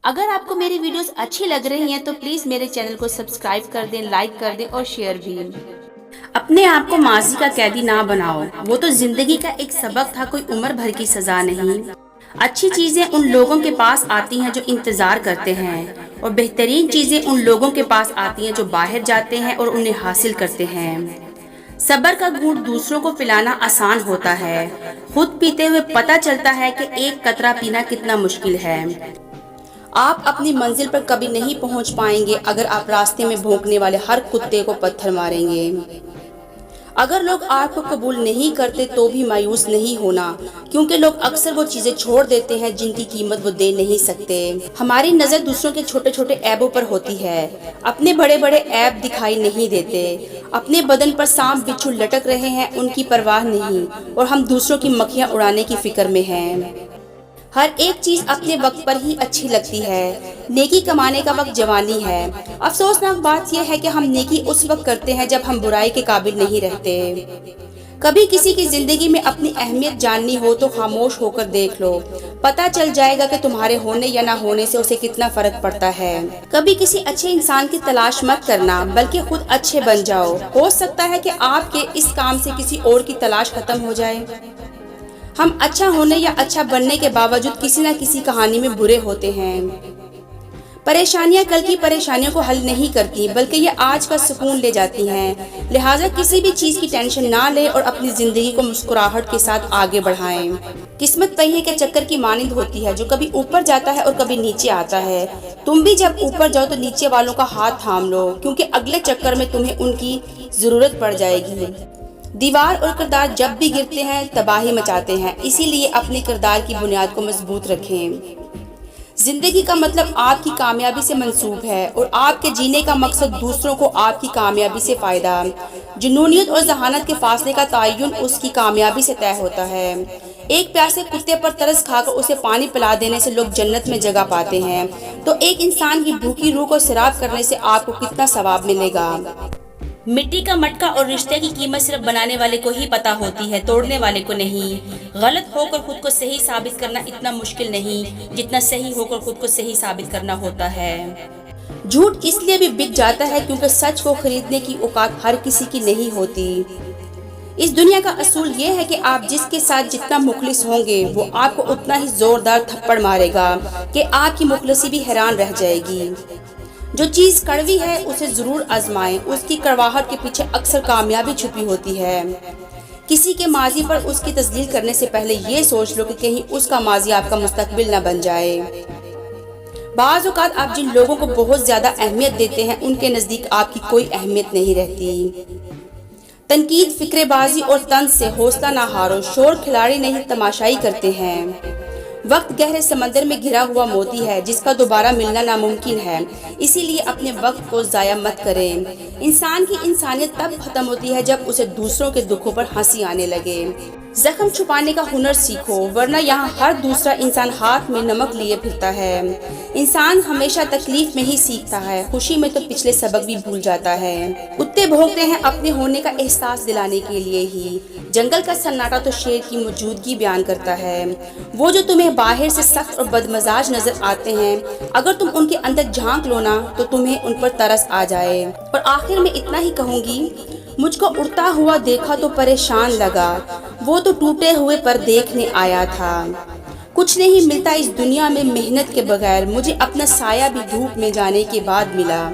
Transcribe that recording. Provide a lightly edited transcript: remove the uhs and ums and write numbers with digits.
اگر آپ کو میری ویڈیوز اچھی لگ رہی ہیں تو پلیز میرے چینل کو سبسکرائب کر دیں، لائک کر دیں اور شیئر بھی۔ اپنے آپ کو ماضی کا قیدی نہ بناؤ، وہ تو زندگی کا ایک سبق تھا، کوئی عمر بھر کی سزا نہیں۔ اچھی چیزیں ان لوگوں کے پاس آتی ہیں جو انتظار کرتے ہیں، اور بہترین چیزیں ان لوگوں کے پاس آتی ہیں جو باہر جاتے ہیں اور انہیں حاصل کرتے ہیں۔ صبر کا گھونٹ دوسروں کو پلانا آسان ہوتا ہے، خود پیتے ہوئے پتہ چلتا ہے کہ ایک قطرہ پینا کتنا مشکل ہے۔ آپ اپنی منزل پر کبھی نہیں پہنچ پائیں گے اگر آپ راستے میں بھونکنے والے ہر کتے کو پتھر ماریں گے۔ اگر لوگ آپ کو قبول نہیں کرتے تو بھی مایوس نہیں ہونا، کیونکہ لوگ اکثر وہ چیزیں چھوڑ دیتے ہیں جن کی قیمت وہ دے نہیں سکتے۔ ہماری نظر دوسروں کے چھوٹے چھوٹے عیبوں پر ہوتی ہے، اپنے بڑے بڑے عیب دکھائی نہیں دیتے۔ اپنے بدن پر سانپ بچھو لٹک رہے ہیں، ان کی پرواہ نہیں، اور ہم دوسروں کی مکھیاں اڑانے کی فکر میں ہیں۔ ہر ایک چیز اپنے وقت پر ہی اچھی لگتی ہے، نیکی کمانے کا وقت جوانی ہے۔ افسوسناک بات یہ ہے کہ ہم نیکی اس وقت کرتے ہیں جب ہم برائی کے قابل نہیں رہتے۔ کبھی کسی کی زندگی میں اپنی اہمیت جاننی ہو تو خاموش ہو کر دیکھ لو، پتہ چل جائے گا کہ تمہارے ہونے یا نہ ہونے سے اسے کتنا فرق پڑتا ہے۔ کبھی کسی اچھے انسان کی تلاش مت کرنا، بلکہ خود اچھے بن جاؤ، ہو سکتا ہے کہ آپ کے اس کام سے کسی اور کی تلاش ختم ہو جائے۔ ہم اچھا ہونے یا اچھا بننے کے باوجود کسی نہ کسی کہانی میں برے ہوتے ہیں۔ پریشانیاں کل کی پریشانیوں کو حل نہیں کرتی، بلکہ یہ آج کا سکون لے جاتی ہیں۔ لہٰذا کسی بھی چیز کی ٹینشن نہ لیں اور اپنی زندگی کو مسکراہٹ کے ساتھ آگے بڑھائیں۔ قسمت پہیے کے چکر کی مانند ہوتی ہے، جو کبھی اوپر جاتا ہے اور کبھی نیچے آتا ہے۔ تم بھی جب اوپر جاؤ تو نیچے والوں کا ہاتھ تھام لو، کیونکہ اگلے چکر میں تمہیں ان کی ضرورت پڑ جائے گی۔ دیوار اور کردار جب بھی گرتے ہیں تباہی مچاتے ہیں، اسی لیے اپنے کردار کی بنیاد کو مضبوط رکھیں۔ زندگی کا مطلب آپ کی کامیابی سے منسوب ہے، اور آپ کے جینے کا مقصد دوسروں کو آپ کی کامیابی سے فائدہ۔ جنونیت اور ذہانت کے فاصلے کا تعین اس کی کامیابی سے طے ہوتا ہے۔ ایک پیاسے کتے پر ترس کھا کر اسے پانی پلا دینے سے لوگ جنت میں جگہ پاتے ہیں، تو ایک انسان کی بھوکی روح کو سیراب کرنے سے آپ کو کتنا ثواب ملے گا۔ مٹی کا مٹکا اور رشتے کی قیمت صرف بنانے والے کو ہی پتہ ہوتی ہے، توڑنے والے کو نہیں۔ غلط ہو کر خود کو صحیح ثابت کرنا اتنا مشکل نہیں جتنا صحیح ہو کر خود کو صحیح ثابت کرنا ہوتا ہے۔ جھوٹ اس لیے بھی بک جاتا ہے کیونکہ سچ کو خریدنے کی اوقات ہر کسی کی نہیں ہوتی۔ اس دنیا کا اصول یہ ہے کہ آپ جس کے ساتھ جتنا مخلص ہوں گے وہ آپ کو اتنا ہی زوردار تھپڑ مارے گا کہ آپ کی مخلصی بھی حیران رہ جائے گی۔ جو چیز کڑوی ہے اسے ضرور آزمائیں، اس کی کڑواہٹ کے پیچھے اکثر کامیابی چھپی ہوتی ہے۔ کسی کے ماضی پر اس کی تذلیل کرنے سے پہلے یہ سوچ لو کہ کہیں اس کا ماضی آپ کا مستقبل نہ بن جائے۔ بعض اوقات آپ جن لوگوں کو بہت زیادہ اہمیت دیتے ہیں ان کے نزدیک آپ کی کوئی اہمیت نہیں رہتی۔ تنقید، فکرے بازی اور طنز سے حوصلہ نہ ہارو، شور کھلاڑی نہیں تماشائی کرتے ہیں۔ وقت گہرے سمندر میں گھرا ہوا موتی ہے جس کا دوبارہ ملنا ناممکن ہے، اسی لیے اپنے وقت کو ضائع مت کریں۔ انسان کی انسانیت تب ختم ہوتی ہے جب اسے دوسروں کے دکھوں پر ہنسی آنے لگے۔ زخم چھپانے کا ہنر سیکھو، ورنہ یہاں ہر دوسرا انسان ہاتھ میں نمک لیے پھرتا ہے۔ انسان ہمیشہ تکلیف میں ہی سیکھتا ہے، خوشی میں تو پچھلے سبق بھی بھول جاتا ہے۔ کتے بھونکتے ہیں اپنے ہونے کا احساس دلانے کے لیے ہی، جنگل کا سناٹا تو شیر کی موجودگی بیان کرتا ہے۔ وہ جو تمہیں باہر سے سخت اور بدمزاج نظر آتے ہیں، اگر تم ان کے اندر جھانک لو نا تو تمہیں ان پر ترس آ جائے۔ اور آخر میں اتنا ہی کہوں گی، مجھ کو اڑتا ہوا دیکھا تو پریشان لگا، وہ تو ٹوٹے ہوئے پر دیکھنے آیا تھا۔ کچھ نہیں ملتا اس دنیا میں محنت کے بغیر، مجھے اپنا سایہ بھی دھوپ میں جانے کے بعد ملا۔